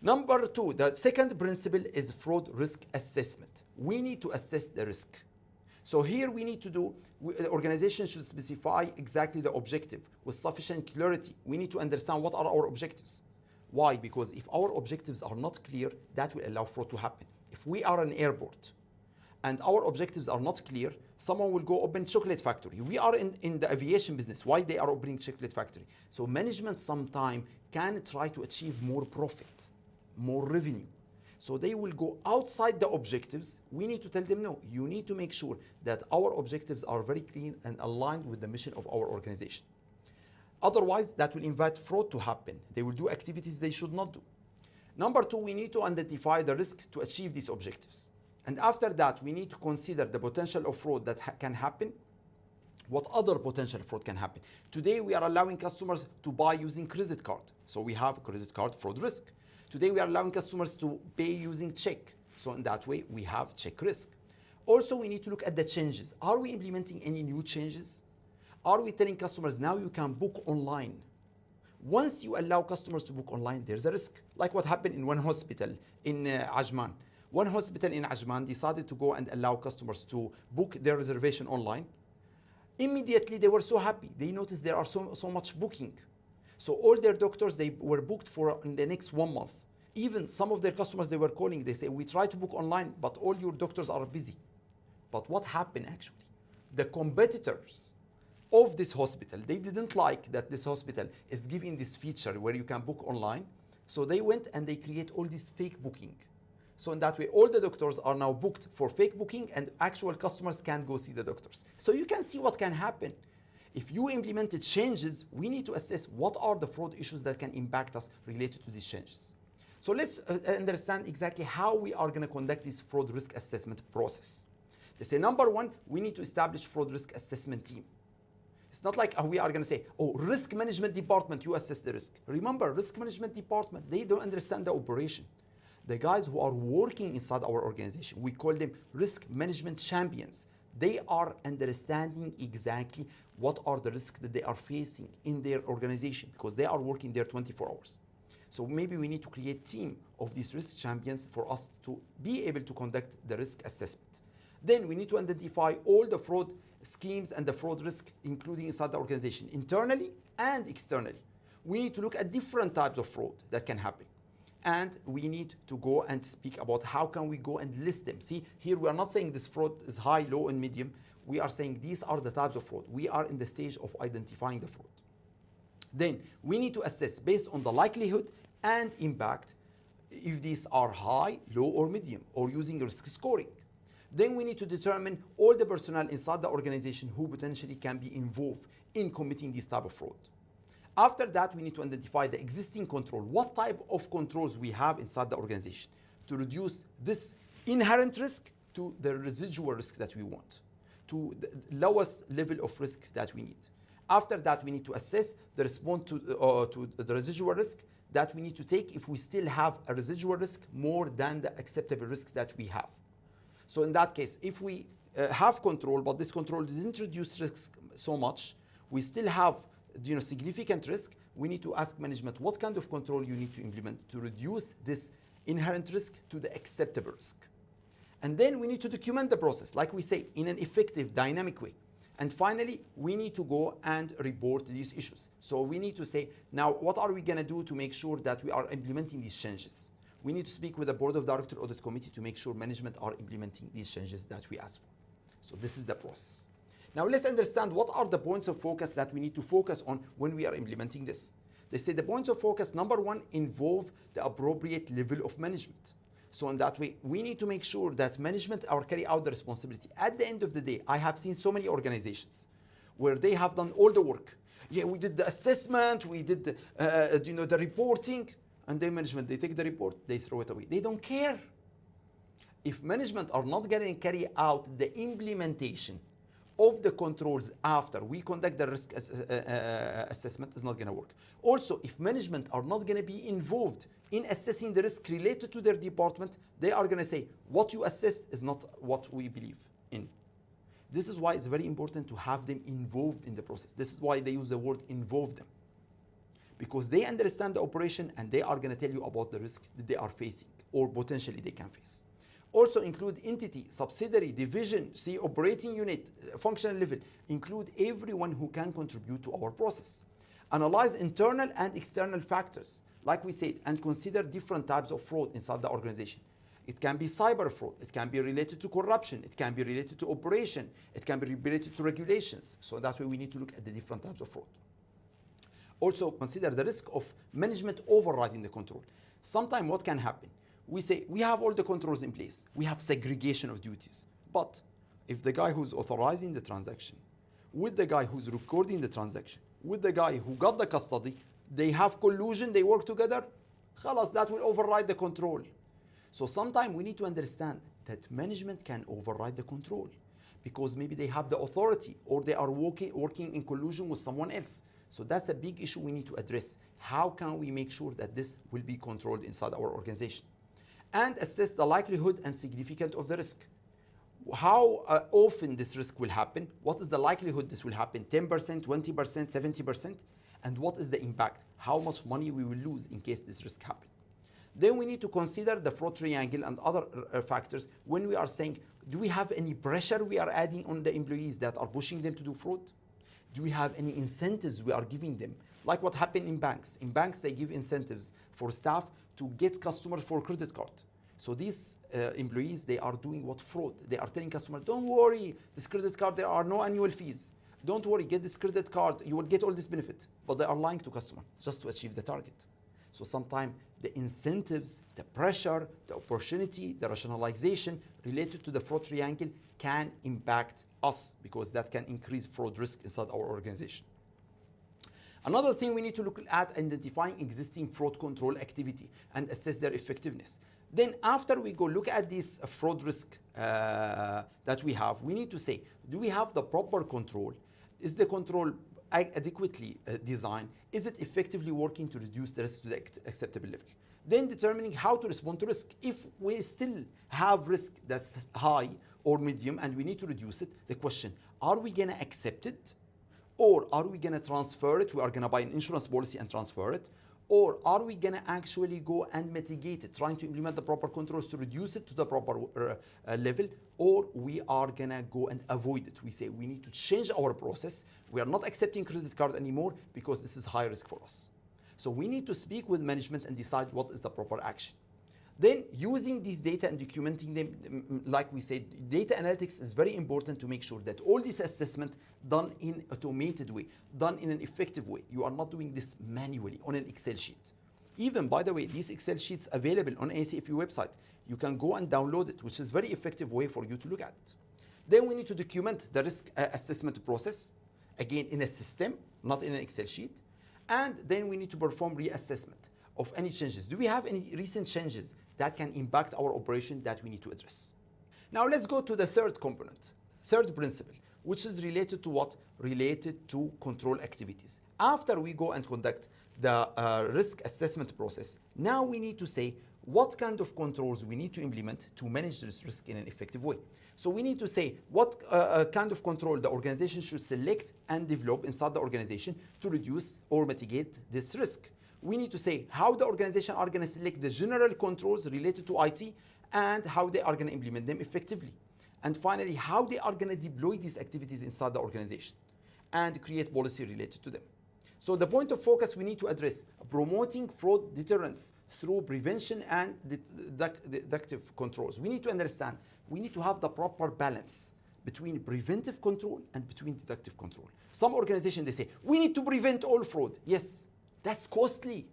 Number two, the second principle is fraud risk assessment. We need to assess the risk. So here we need to do, the organization should specify exactly the objective with sufficient clarity. We need to understand what are our objectives. Why? Because if our objectives are not clear, that will allow fraud to happen. If we are an airport and our objectives are not clear, someone will go open chocolate factory. We are in the aviation business. Why they are opening chocolate factory? So management sometime can try to achieve more profit, more revenue. So they will go outside the objectives. We need to tell them, no, you need to make sure that our objectives are very clean and aligned with the mission of our organization. Otherwise, that will invite fraud to happen. They will do activities they should not do. Number two, we need to identify the risk to achieve these objectives. And after that, we need to consider the potential of fraud that can happen. What other potential fraud can happen? Today, we are allowing customers to buy using credit card. So we have credit card fraud risk. Today, we are allowing customers to pay using check. So in that way, we have check risk. Also, we need to look at the changes. Are we implementing any new changes? Are we telling customers now you can book online? Once you allow customers to book online, there's a risk. Like what happened in one hospital in Ajman. One hospital in Ajman decided to go and allow customers to book their reservation online. Immediately, they were so happy. They noticed there are so much booking. So all their doctors, they were booked for in the next 1 month. Even some of their customers, they were calling, they say, we try to book online, but all your doctors are busy. But what happened actually? The competitors, of this hospital. They didn't like that this hospital is giving this feature where you can book online. So they went and they create all this fake booking. So in that way, all the doctors are now booked for fake booking and actual customers can't go see the doctors. So you can see what can happen. If you implemented changes, we need to assess what are the fraud issues that can impact us related to these changes. So let's understand exactly how we are going to conduct this fraud risk assessment process. They say, number one, we need to establish fraud risk assessment team. It's not like we are going to say, oh, risk management department, you assess the risk. Remember, risk management department, they don't understand the operation. The guys who are working inside our organization, we call them risk management champions. They are understanding exactly what are the risks that they are facing in their organization because they are working there 24 hours. So maybe we need to create a team of these risk champions for us to be able to conduct the risk assessment. Then we need to identify all the fraud schemes and the fraud risk, including inside the organization, internally and externally. We need to look at different types of fraud that can happen. And we need to go and speak about how can we go and list them. See, here we are not saying this fraud is high, low, and medium. We are saying these are the types of fraud. We are in the stage of identifying the fraud. Then we need to assess based on the likelihood and impact if these are high, low, or medium, or using risk scoring. Then we need to determine all the personnel inside the organization who potentially can be involved in committing this type of fraud. After that, we need to identify the existing control, what type of controls we have inside the organization to reduce this inherent risk to the residual risk that we want, to the lowest level of risk that we need. After that, we need to assess the response to the residual risk that we need to take if we still have a residual risk more than the acceptable risk that we have. So in that case, if we have control, but this control didn't reduce risk so much, we still have significant risk, we need to ask management what kind of control you need to implement to reduce this inherent risk to the acceptable risk. And then we need to document the process, like we say, in an effective, dynamic way. And finally, we need to go and report these issues. So we need to say, now, what are we going to do to make sure that we are implementing these changes? We need to speak with the board of director audit committee to make sure management are implementing these changes that we ask for. So this is the process. Now let's understand what are the points of focus that we need to focus on when we are implementing this. They say the points of focus, number one, involve the appropriate level of management. So in that way, we need to make sure that management are carry out the responsibility. At the end of the day, I have seen so many organizations where they have done all the work. Yeah, we did the assessment, we did the reporting, and then management, they take the report, they throw it away. They don't care. If management are not going to carry out the implementation of the controls after we conduct the risk assessment, is not going to work. Also, if management are not going to be involved in assessing the risk related to their department, they are going to say, what you assessed is not what we believe in. This is why it's very important to have them involved in the process. This is why they use the word involve them. Because they understand the operation and they are going to tell you about the risk that they are facing or potentially they can face. Also include entity, subsidiary, division, operating unit, functional level. Include everyone who can contribute to our process. Analyze internal and external factors, like we said, and consider different types of fraud inside the organization. It can be cyber fraud, it can be related to corruption, it can be related to operation, it can be related to regulations. So that way we need to look at the different types of fraud. Also consider the risk of management overriding the control. Sometimes what can happen? We say we have all the controls in place. We have segregation of duties. But if the guy who's authorizing the transaction, with the guy who's recording the transaction, with the guy who got the custody, they have collusion, they work together, khalas, that will override the control. So sometimes we need to understand that management can override the control because maybe they have the authority or they are working in collusion with someone else. So that's a big issue we need to address. How can we make sure that this will be controlled inside our organization? And assess the likelihood and significance of the risk. How often this risk will happen? What is the likelihood this will happen? 10%, 20%, 70%? And what is the impact? How much money we will lose in case this risk happens? Then we need to consider the fraud triangle and other factors when we are saying, do we have any pressure we are adding on the employees that are pushing them to do fraud? Do we have any incentives we are giving them? Like what happened in banks. In banks, they give incentives for staff to get customers for credit card. So these employees, they are doing what fraud. They are telling customers, don't worry, this credit card, there are no annual fees. Don't worry, get this credit card, you will get all this benefit. But they are lying to customer just to achieve the target. So sometimes the incentives, the pressure, the opportunity, the rationalization related to the fraud triangle can impact us because that can increase fraud risk inside our organization. Another thing we need to look at identifying existing fraud control activity and assess their effectiveness. Then after we go look at this fraud risk that we have, we need to say, do we have the proper control? Is the control adequately designed? Is it effectively working to reduce the risk to the acceptable level? Then determining how to respond to risk. If we still have risk that's high or medium and we need to reduce it, the question, are we gonna accept it? Or are we gonna transfer it? We are gonna buy an insurance policy and transfer it. Or are we gonna actually go and mitigate it, trying to implement the proper controls to reduce it to the proper level? Or we are gonna go and avoid it. We say we need to change our process. We are not accepting credit card anymore because this is high risk for us. So we need to speak with management and decide what is the proper action. Then using these data and documenting them, like we said, data analytics is very important to make sure that all this assessment done in automated way, done in an effective way. You are not doing this manually on an Excel sheet. Even, by the way, these Excel sheets available on ACFE website. You can go and download it, which is a very effective way for you to look at it. Then we need to document the risk assessment process, again in a system, not in an Excel sheet. And then we need to perform reassessment of any changes. Do we have any recent changes that can impact our operation that we need to address? Now let's go to the third component, third principle, which is related to what? Related to control activities. After we go and conduct the risk assessment process, now we need to say what kind of controls we need to implement to manage this risk in an effective way. So we need to say what kind of control the organization should select and develop inside the organization to reduce or mitigate this risk. We need to say how the organization are going to select the general controls related to IT and how they are going to implement them effectively. And finally, how they are going to deploy these activities inside the organization and create policy related to them. So the point of focus we need to address, promoting fraud deterrence through prevention and deductive controls. We need to understand, we need to have the proper balance between preventive control and between deductive control. Some organizations, they say, we need to prevent all fraud. Yes, that's costly.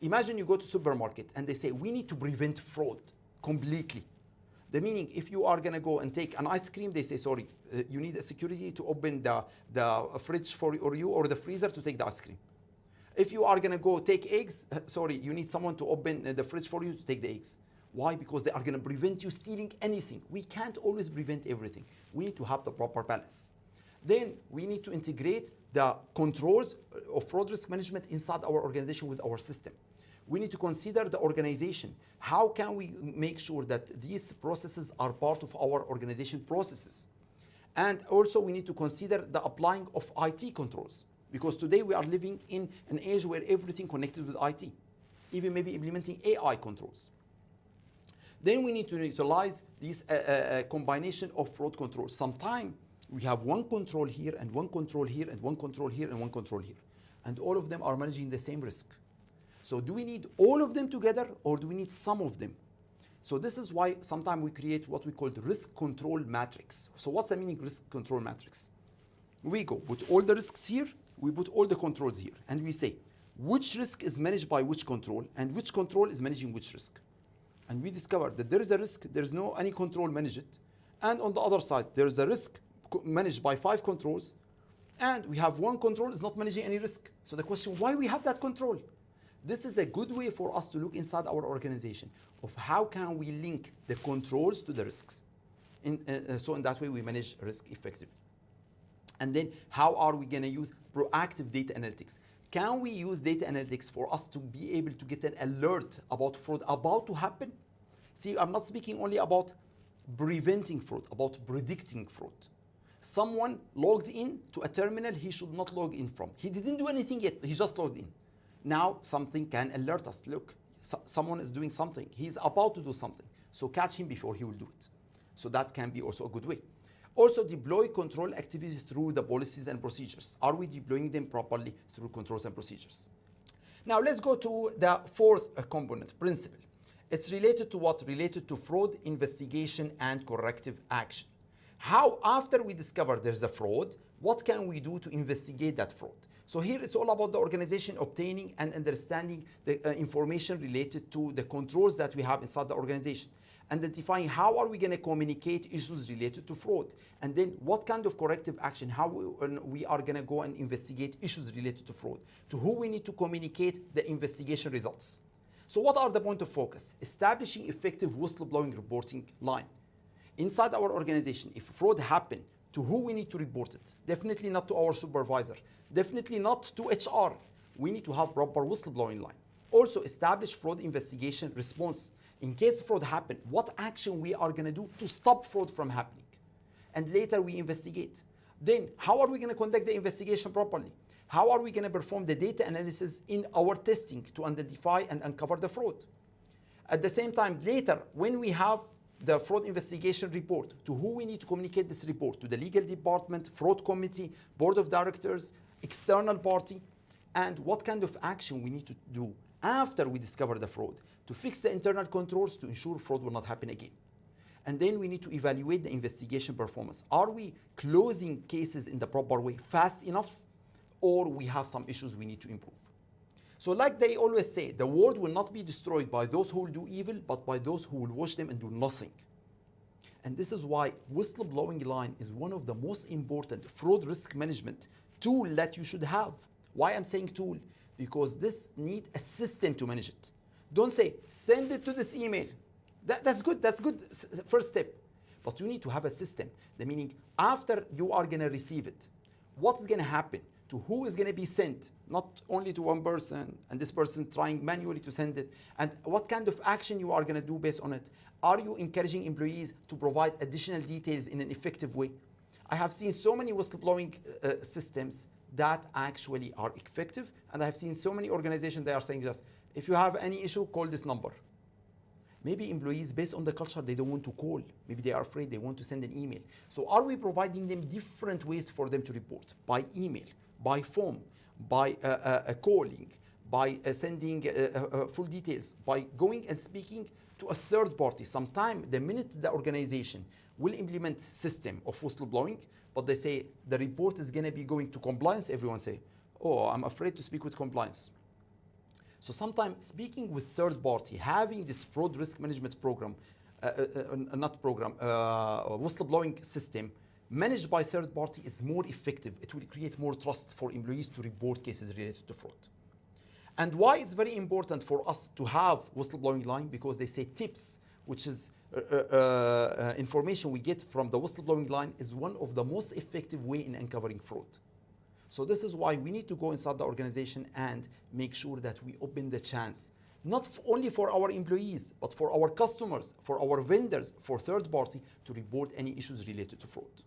Imagine you go to supermarket and they say, we need to prevent fraud completely. The meaning, if you are going to go and take an ice cream, they say, sorry, you need a security to open the fridge for you or the freezer to take the ice cream. If you are going to go take eggs, sorry, you need someone to open the fridge for you to take the eggs. Why? Because they are going to prevent you stealing anything. We can't always prevent everything. We need to have the proper balance. Then we need to integrate the controls of fraud risk management inside our organization with our system. We need to consider the organization. How can we make sure that these processes are part of our organization processes? And also we need to consider the applying of IT controls, because today we are living in an age where everything connected with IT, even maybe implementing AI controls. Then we need to utilize this combination of fraud controls. Sometimes we have one control here and one control here and one control here and one control here, and all of them are managing the same risk. So do we need all of them together or do we need some of them? So this is why sometimes we create what we call the risk control matrix. So what's the meaning risk control matrix? We go put all the risks here, we put all the controls here, and we say which risk is managed by which control and which control is managing which risk. And we discover that there is a risk, there's no any control manage it. And on the other side, there is a risk managed by 5 controls, and we have one control is not managing any risk. So the question, why we have that control? This is a good way for us to look inside our organization of how can we link the controls to the risks. So in that way we manage risk effectively. And then how are we going to use proactive data analytics? Can we use data analytics for us to be able to get an alert about fraud about to happen? See, I'm not speaking only about preventing fraud, about predicting fraud. Someone logged in to a terminal he should not log in from. He didn't do anything yet, he just logged in. Now something can alert us. Look, someone is doing something. He's about to do something. So catch him before he will do it. So that can be also a good way. Also deploy control activities through the policies and procedures. Are we deploying them properly through controls and procedures? Now let's go to the fourth component, principle. It's related to what? Related to fraud investigation and corrective action. How after we discover there's a fraud, What can we do to investigate that fraud? So here it's all about the organization obtaining and understanding the information related to the controls that we have inside the organization, identifying how are we going to communicate issues related to fraud, and then what kind of corrective action, how we are going to go and investigate issues related to fraud, to who we need to communicate the investigation results. So what are the point of focus? Establishing effective whistleblowing reporting line. Inside our organization, if fraud happened, to who we need to report it? Definitely not to our supervisor. Definitely not to HR. We need to have proper whistleblowing line. Also establish fraud investigation response. In case fraud happen, what action we are going to do to stop fraud from happening? And later we investigate. Then how are we going to conduct the investigation properly? How are we going to perform the data analysis in our testing to identify and uncover the fraud? At the same time, later, when we have the fraud investigation report, to who we need to communicate this report? To the legal department, fraud committee, board of directors, external party, and what kind of action we need to do after we discover the fraud to fix the internal controls to ensure fraud will not happen again. And then we need to evaluate the investigation performance. Are we closing cases in the proper way fast enough, or we have some issues we need to improve? So like they always say, the world will not be destroyed by those who will do evil, but by those who will watch them and do nothing. And this is why whistleblowing line is one of the most important fraud risk management tool that you should have. Why I'm saying tool? Because this need a system to manage it. Don't say, send it to this email. That's good, first step. But you need to have a system. The meaning, after you are gonna receive it, what's gonna happen? To who is gonna be sent? Not only to one person, and this person trying manually to send it, and what kind of action you are gonna do based on it. Are you encouraging employees to provide additional details in an effective way? I have seen so many whistleblowing systems that actually are effective, and I have seen so many organizations that are saying just, if you have any issue, call this number. Maybe employees, based on the culture, they don't want to call. Maybe they are afraid, they want to send an email. So are we providing them different ways for them to report? By email, by phone, by calling, by sending full details, by going and speaking to a third party. Sometime, the minute the organization will implement system of whistleblowing, but they say the report is going to be going to compliance, everyone say, oh, I'm afraid to speak with compliance. So sometimes speaking with third party, having this fraud risk management program, whistleblowing system managed by third party is more effective. It will create more trust for employees to report cases related to fraud. And why it's very important for us to have whistleblowing line? Because they say tips, which is information we get from the whistleblowing line, is one of the most effective way in uncovering fraud. So this is why we need to go inside the organization and make sure that we open the chance, not only for our employees, but for our customers, for our vendors, for third party to report any issues related to fraud.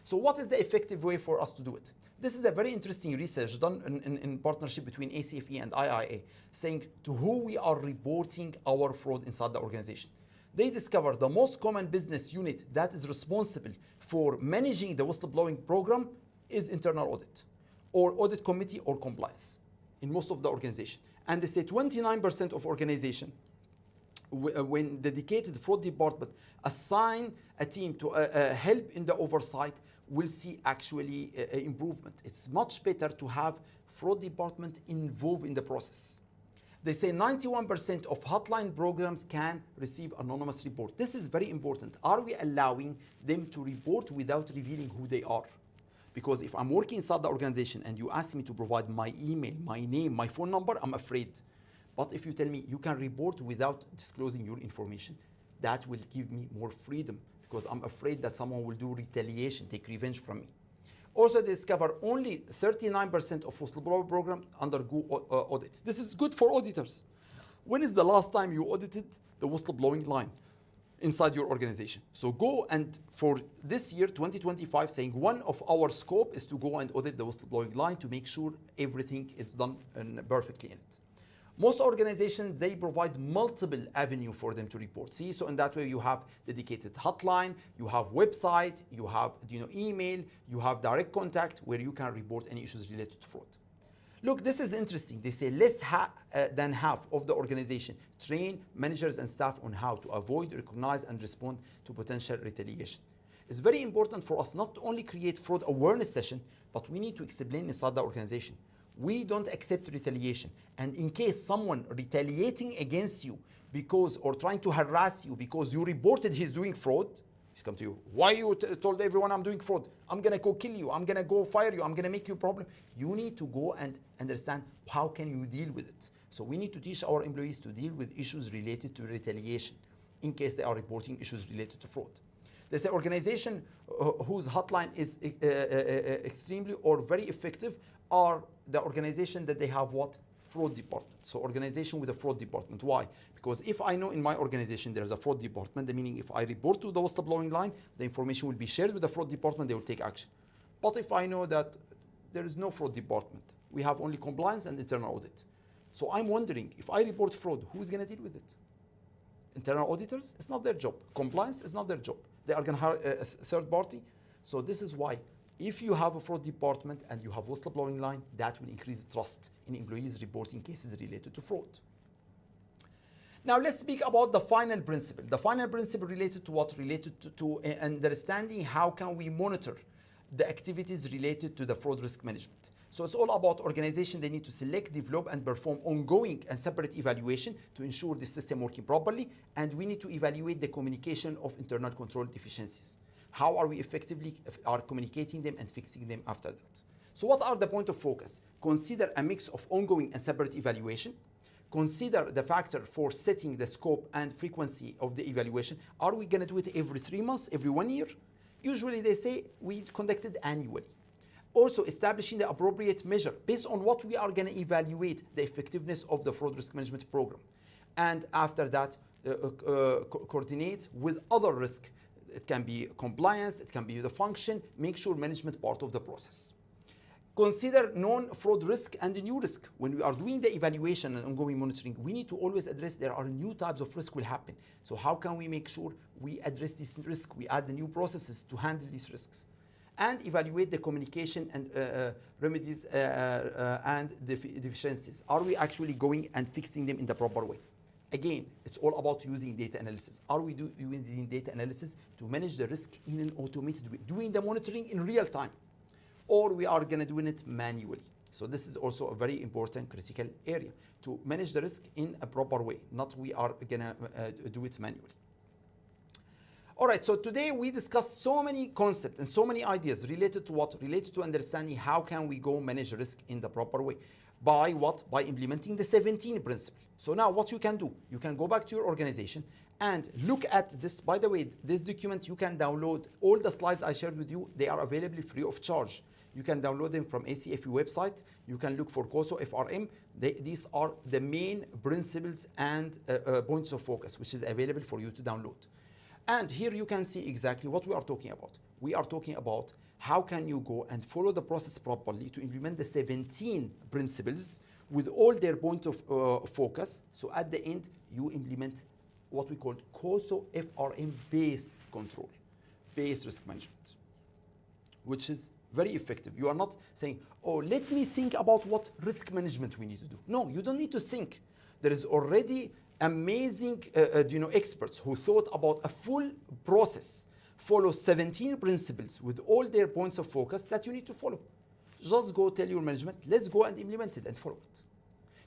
So what is the effective way for us to do it? This is a very interesting research done in partnership between ACFE and IIA, saying to who we are reporting our fraud inside the organization. They discovered the most common business unit that is responsible for managing the whistleblowing program is internal audit, or audit committee, or compliance in most of the organization. And they say 29% of organization, when dedicated fraud department assign a team to help in the oversight, will see actually improvement. It's much better to have fraud department involved in the process. They say 91% of hotline programs can receive anonymous report. This is very important. Are we allowing them to report without revealing who they are? Because if I'm working inside the organization and you ask me to provide my email, my name, my phone number, I'm afraid. But if you tell me you can report without disclosing your information, that will give me more freedom, because I'm afraid that someone will do retaliation, take revenge from me. Also, they discover only 39% of whistleblower programs undergo audit. This is good for auditors. When is the last time you audited the whistleblowing line inside your organization? So go and for this year, 2025, saying one of our scope is to go and audit the whistleblowing line to make sure everything is done perfectly in it. Most organizations, they provide multiple avenues for them to report. See, so in that way you have dedicated hotline, you have website, you have email, you have direct contact where you can report any issues related to fraud. Look, this is interesting. They say less than half of the organization train managers and staff on how to avoid, recognize, and respond to potential retaliation. It's very important for us not to only create fraud awareness session, but we need to explain inside the organization. We don't accept retaliation. And in case someone retaliating against you because, or trying to harass you because you reported he's doing fraud, he's come to you, why you told everyone I'm doing fraud? I'm gonna go kill you, I'm gonna go fire you, I'm gonna make you a problem. You need to go and understand how can you deal with it. So we need to teach our employees to deal with issues related to retaliation in case they are reporting issues related to fraud. There's an organization whose hotline is extremely or very effective are the organization that they have what? Fraud department. So organization with a fraud department. Why? Because if I know in my organization there's a fraud department, meaning if I report to the whistleblowing line, the information will be shared with the fraud department, they will take action. But if I know that there is no fraud department, we have only compliance and internal audit. So I'm wondering, if I report fraud, who's going to deal with it? Internal auditors? It's not their job. Compliance is not their job. They are going to hire a third party. So this is why if you have a fraud department and you have whistleblowing line, that will increase trust in employees reporting cases related to fraud. Now let's speak about the final principle. The final principle related to what? Related to understanding how can we monitor the activities related to the fraud risk management. So it's all about organization. They need to select, develop, and perform ongoing and separate evaluation to ensure the system working properly. And we need to evaluate the communication of internal control deficiencies. How are we effectively communicating them and fixing them after that? So what are the point of focus? Consider a mix of ongoing and separate evaluation. Consider the factor for setting the scope and frequency of the evaluation. Are we going to do it every 3 months, every 1 year? Usually they say we conduct it annually. Also establishing the appropriate measure based on what we are going to evaluate the effectiveness of the fraud risk management program. And after that, coordinate with other risk. It can be compliance, it can be the function, make sure management part of the process. Consider known fraud risk and new risk. When we are doing the evaluation and ongoing monitoring, we need to always address there are new types of risk will happen. So how can we make sure we address this risk? We add the new processes to handle these risks. And evaluate the communication and remedies and deficiencies. Are we actually going and fixing them in the proper way? Again, it's all about using data analysis. Are we using data analysis to manage the risk in an automated way, doing the monitoring in real time? Or we are going to do it manually. So this is also a very important critical area to manage the risk in a proper way, not we are going to do it manually. All right, so today we discussed so many concepts and so many ideas related to what? Related to understanding how can we go manage risk in the proper way. By what? By implementing the 17 principle. So now what you can do, you can go back to your organization and look at this. By the way, this document you can download. All the slides I shared with you, they are available free of charge. You can download them from ACFE website. You can look for COSO FRM. These are the main principles and points of focus, which is available for you to download. And here you can see exactly what we are talking about. We are talking about how can you go and follow the process properly to implement the 17 principles with all their points of focus. So at the end, you implement what we call COSO FRM base control, base risk management, which is very effective. You are not saying, oh, let me think about what risk management we need to do. No, you don't need to think. There is already amazing experts who thought about a full process, follow 17 principles with all their points of focus that you need to follow. Just go tell your management, let's go and implement it and follow it.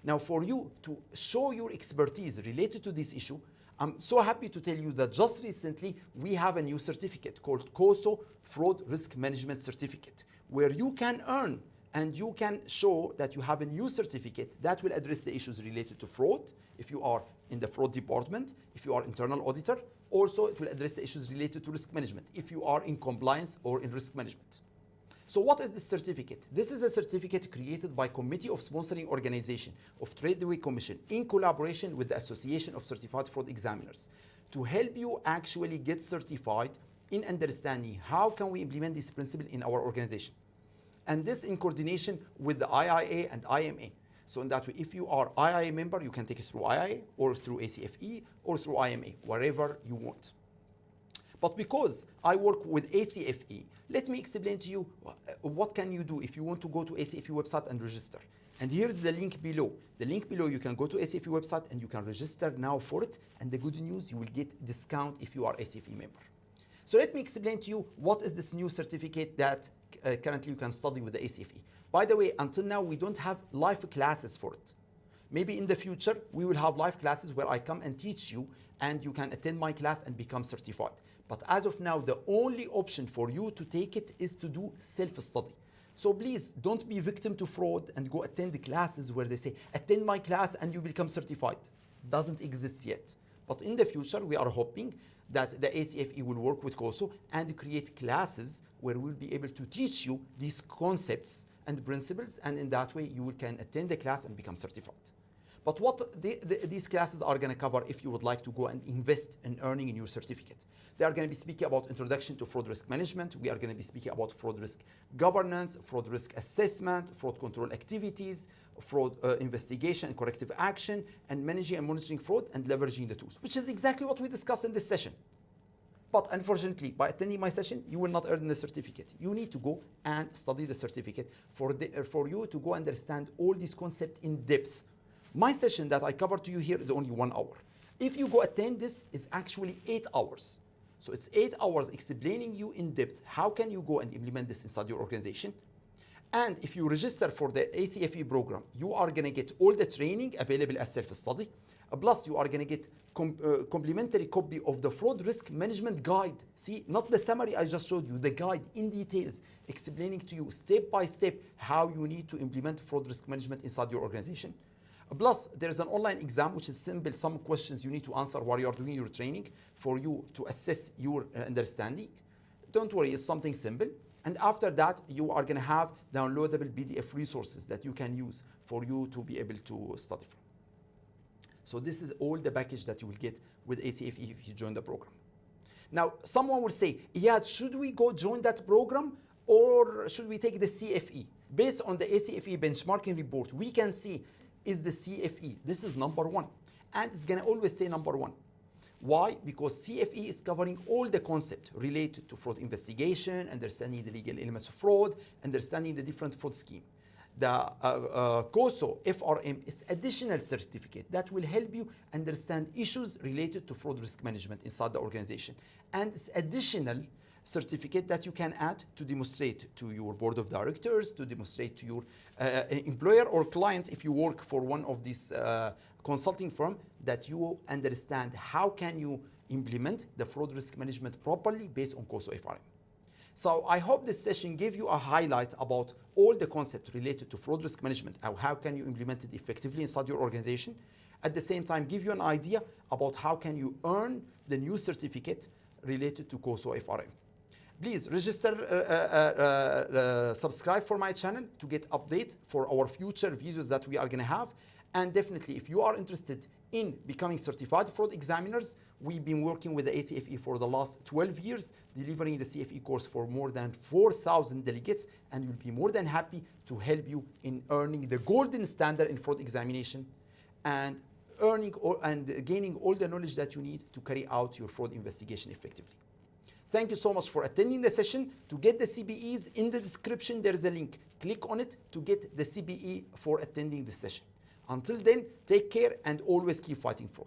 Now for you to show your expertise related to this issue, I'm so happy to tell you that just recently we have a new certificate called COSO Fraud Risk Management Certificate, where you can earn and you can show that you have a new certificate that will address the issues related to fraud. If you are in the fraud department, if you are internal auditor, also it will address the issues related to risk management if you are in compliance or in risk management. So what is this certificate? This is a certificate created by Committee of Sponsoring Organization of Tradeway Commission in collaboration with the Association of Certified Fraud Examiners to help you actually get certified in understanding how can we implement this principle in our organization. And this in coordination with the IIA and IMA. So in that way, if you are IIA member, you can take it through IIA or through ACFE or through IMA, wherever you want. But because I work with ACFE, let me explain to you what can you do if you want to go to ACFE website and register. And here's the link below. The link below, you can go to ACFE website and you can register now for it. And the good news, you will get discount if you are ACFE member. So let me explain to you what is this new certificate that currently you can study with the ACFE. By the way, until now we don't have live classes for it. Maybe in the future we will have live classes where I come and teach you and you can attend my class and become certified. But as of now, the only option for you to take it is to do self-study. So please don't be victim to fraud and go attend the classes where they say, attend my class and you become certified. Doesn't exist yet. But in the future, we are hoping that the ACFE will work with COSO and create classes where we'll be able to teach you these concepts and principles, and in that way you can attend the class and become certified. But what these classes are going to cover if you would like to go and invest in earning in your certificate. They are going to be speaking about introduction to fraud risk management. We are going to be speaking about fraud risk governance, fraud risk assessment, fraud control activities, fraud investigation and corrective action, and managing and monitoring fraud and leveraging the tools, which is exactly what we discussed in this session. But unfortunately, by attending my session, you will not earn the certificate. You need to go and study the certificate for you to go understand all these concepts in depth. My session that I cover to you here is only 1 hour. If you go attend this, it's actually 8 hours. So it's 8 hours explaining you in depth how can you go and implement this inside your organization. And if you register for the ACFE program, you are going to get all the training available as self-study. Plus, you are going to get complimentary copy of the fraud risk management guide. See, not the summary I just showed you, the guide in details explaining to you step by step how you need to implement fraud risk management inside your organization. Plus, there's an online exam which is simple, some questions you need to answer while you are doing your training for you to assess your understanding. Don't worry, it's something simple. And after that, you are going to have downloadable PDF resources that you can use for you to be able to study from. So this is all the package that you will get with ACFE if you join the program. Now, someone will say, yeah, should we go join that program or should we take the CFE? Based on the ACFE benchmarking report, we can see is the CFE. This is number 1. And it's going to always say number 1. Why? Because CFE is covering all the concepts related to fraud investigation, understanding the legal elements of fraud, understanding the different fraud scheme. The COSO FRM is additional certificate that will help you understand issues related to fraud risk management inside the organization. And it's additional certificate that you can add to demonstrate to your board of directors, to demonstrate to your employer or client if you work for one of these consulting firm, that you understand how can you implement the fraud risk management properly based on COSO FRM. So I hope this session gave you a highlight about all the concepts related to fraud risk management, how can you implement it effectively inside your organization. At the same time, give you an idea about how can you earn the new certificate related to COSO FRM. Please register, subscribe for my channel to get update for our future videos that we are going to have. And definitely, if you are interested in becoming certified fraud examiners, we've been working with the ACFE for the last 12 years, delivering the CFE course for more than 4,000 delegates, and we'll be more than happy to help you in earning the golden standard in fraud examination and gaining all the knowledge that you need to carry out your fraud investigation effectively. Thank you so much for attending the session. To get the CBEs, in the description, there is a link. Click on it to get the CBE for attending the session. Until then, take care and always keep fighting fraud.